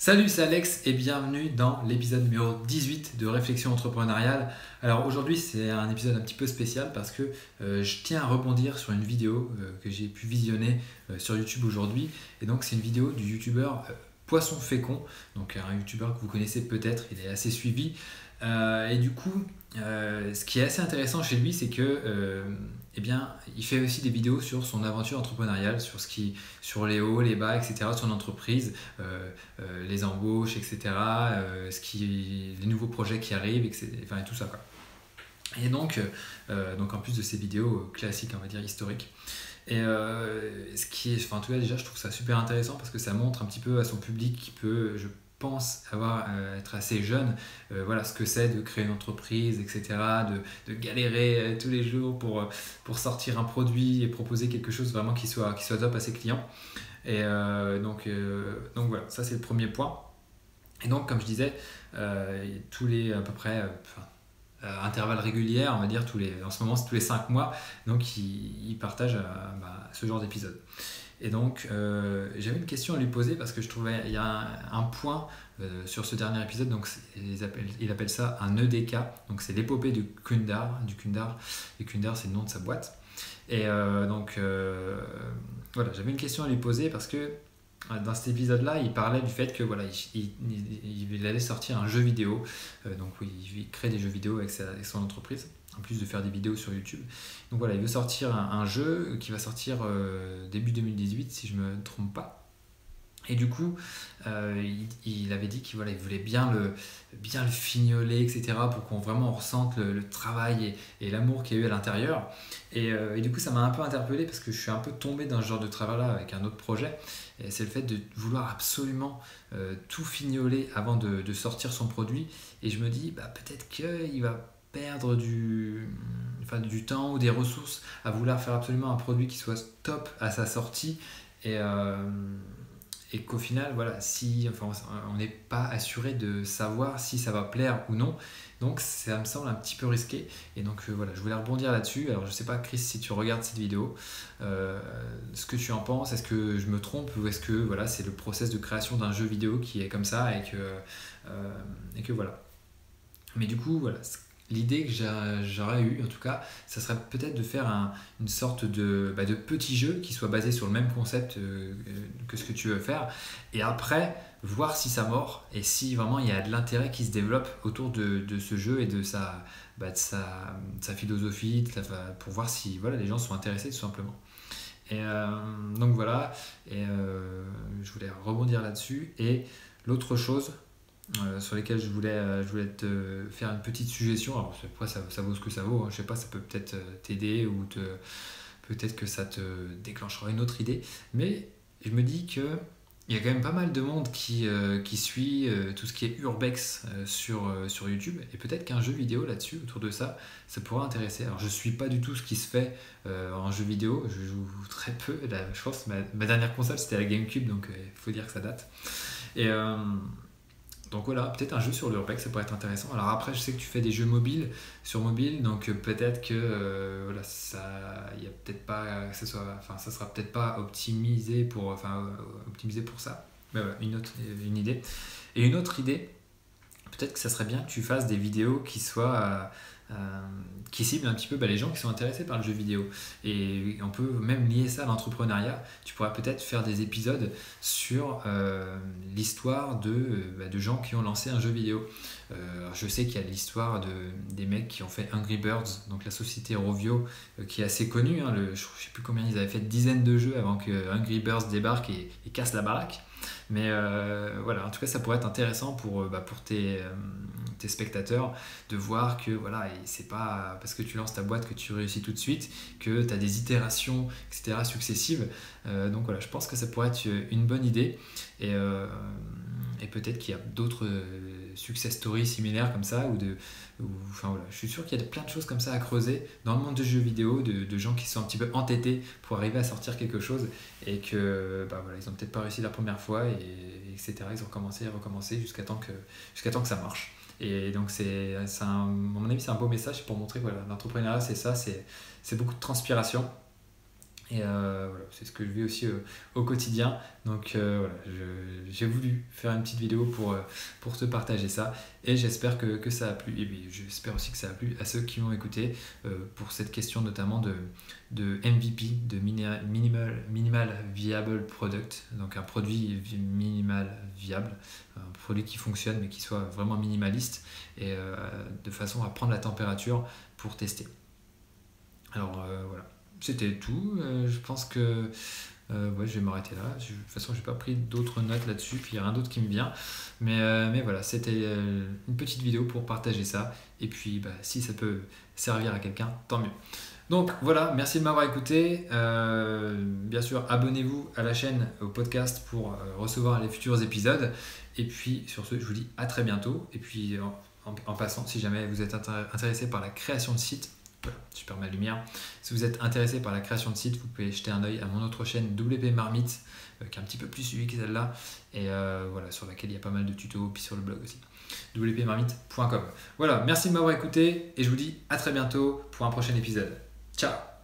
Salut, c'est Alex et bienvenue dans l'épisode numéro 18 de Réflexion entrepreneuriale. Alors aujourd'hui c'est un épisode un petit peu spécial parce que je tiens à rebondir sur une vidéo que j'ai pu visionner sur YouTube aujourd'hui. Et donc c'est une vidéo du youtubeur Poisson Fécond, donc un youtubeur que vous connaissez peut-être, il est assez suivi. Et du coup, ce qui est assez intéressant chez lui, c'est que il fait aussi des vidéos sur son aventure entrepreneuriale, sur les hauts, les bas, etc. de son entreprise, les embauches, etc. Les nouveaux projets qui arrivent, etc. Enfin, et tout ça, quoi. Et donc en plus de ces vidéos classiques, on va dire historiques. Et en tout cas déjà, je trouve ça super intéressant parce que ça montre un petit peu à son public qui peut, je pense être assez jeune, voilà ce que c'est de créer une entreprise, etc., de galérer tous les jours pour sortir un produit et proposer quelque chose vraiment qui soit top à ses clients. Et donc voilà, ça c'est le premier point. Et donc comme je disais, tous les à peu près intervalles réguliers, on va dire en ce moment c'est tous les 5 mois, donc il partage ce genre d'épisode. Et donc j'avais une question à lui poser parce que je trouvais il y a un point sur ce dernier épisode, donc il appelle ça un EDK, donc c'est l'épopée du Kundar, et Kundar c'est le nom de sa boîte. Et voilà, j'avais une question à lui poser parce que dans cet épisode-là, il parlait du fait que voilà, il allait sortir un jeu vidéo, donc oui, il crée des jeux vidéo avec son entreprise, en plus de faire des vidéos sur YouTube. Donc voilà, il veut sortir un jeu qui va sortir début 2018, si je ne me trompe pas. Et du coup, il avait dit qu'il voulait bien le fignoler, etc., pour qu'on vraiment ressente le travail et l'amour qu'il y a eu à l'intérieur. Et du coup, ça m'a un peu interpellé parce que je suis un peu tombé dans ce genre de travail-là avec un autre projet. Et c'est le fait de vouloir absolument tout fignoler avant de sortir son produit. Et je me dis, peut-être qu'il va perdre du temps ou des ressources à vouloir faire absolument un produit qui soit top à sa sortie. Et qu'au final, voilà, on n'est pas assuré de savoir si ça va plaire ou non. Donc ça me semble un petit peu risqué. Et donc voilà, je voulais rebondir là-dessus. Alors je sais pas, Chris, si tu regardes cette vidéo, ce que tu en penses. Est-ce que je me trompe ou est-ce que voilà, c'est le process de création d'un jeu vidéo qui est comme ça et que voilà. Mais du coup, voilà, l'idée que j'aurais eue, en tout cas, ça serait peut-être de faire une sorte de petit jeu qui soit basé sur le même concept que ce que tu veux faire. Et après, voir si ça mord et si vraiment il y a de l'intérêt qui se développe autour de ce jeu et de sa philosophie, pour voir si voilà, les gens sont intéressés tout simplement. Et donc voilà, et je voulais rebondir là-dessus. Et l'autre chose sur lesquels je voulais te faire une petite suggestion. Alors, après, ça vaut ce que ça vaut, hein. Je sais pas, ça peut peut-être t'aider ou peut-être que ça te déclenchera une autre idée. Mais je me dis que il y a quand même pas mal de monde qui suit tout ce qui est urbex sur YouTube. Et peut-être qu'un jeu vidéo là-dessus, autour de ça, ça pourrait intéresser. Alors, je suis pas du tout ce qui se fait en jeu vidéo. Je joue très peu. Là, je pense que ma dernière console, c'était la GameCube, donc il faut dire que ça date. Et donc voilà, peut-être un jeu sur l'urbex, ça pourrait être intéressant. Alors après, je sais que tu fais des jeux mobiles sur mobile, donc peut-être que voilà, il y a peut-être pas que ça sera peut-être pas optimisé pour ça. Mais voilà, une idée. Et une autre idée, peut-être que ça serait bien que tu fasses des vidéos qui ciblent un petit peu les gens qui sont intéressés par le jeu vidéo. Et on peut même lier ça à l'entrepreneuriat. Tu pourrais peut-être faire des épisodes sur l'histoire de gens qui ont lancé un jeu vidéo. Alors je sais qu'il y a l'histoire des mecs qui ont fait Angry Birds, donc la société Rovio, qui est assez connue, hein. Je ne sais plus combien ils avaient fait, dizaines de jeux avant que Angry Birds débarque et casse la baraque. Mais voilà, en tout cas, ça pourrait être intéressant pour tes spectateurs de voir que voilà, et c'est pas parce que tu lances ta boîte que tu réussis tout de suite, que tu as des itérations, etc. successives. Donc voilà, je pense que ça pourrait être une bonne idée. Et peut-être qu'il y a d'autres success stories similaires comme ça, voilà, je suis sûr qu'il y a plein de choses comme ça à creuser dans le monde du jeu vidéo, de gens qui sont un petit peu entêtés pour arriver à sortir quelque chose et que voilà, ils ont peut-être pas réussi la première fois, etc. Ils ont recommencé jusqu'à temps que ça marche. Et donc à mon avis, c'est un beau message pour montrer que voilà, l'entrepreneuriat, c'est ça, c'est beaucoup de transpiration. Et voilà, c'est ce que je vis aussi au quotidien. Donc voilà, j'ai voulu faire une petite vidéo pour te partager ça. Et j'espère que ça a plu. Et puis, j'espère aussi que ça a plu à ceux qui m'ont écouté pour cette question notamment de MVP, de Minimal Viable Product. Donc un produit minimal viable, un produit qui fonctionne mais qui soit vraiment minimaliste et de façon à prendre la température pour tester. Alors voilà. C'était tout. Je pense que ouais, je vais m'arrêter là. De toute façon, j'ai pas pris d'autres notes là-dessus, puis il n'y a rien d'autre qui me vient. Mais voilà, c'était une petite vidéo pour partager ça. Et puis, si ça peut servir à quelqu'un, tant mieux. Donc voilà, merci de m'avoir écouté. Bien sûr, abonnez-vous à la chaîne, au podcast pour recevoir les futurs épisodes. Et puis sur ce, je vous dis à très bientôt. Et puis en passant, si jamais vous êtes intéressé par la création de sites, voilà, je perds ma lumière. Si vous êtes intéressé par la création de sites, vous pouvez jeter un œil à mon autre chaîne WP Marmite, qui est un petit peu plus suivie que celle-là, et voilà, sur laquelle il y a pas mal de tutos, puis sur le blog aussi. wpmarmite.com. Voilà, merci de m'avoir écouté, et je vous dis à très bientôt pour un prochain épisode. Ciao!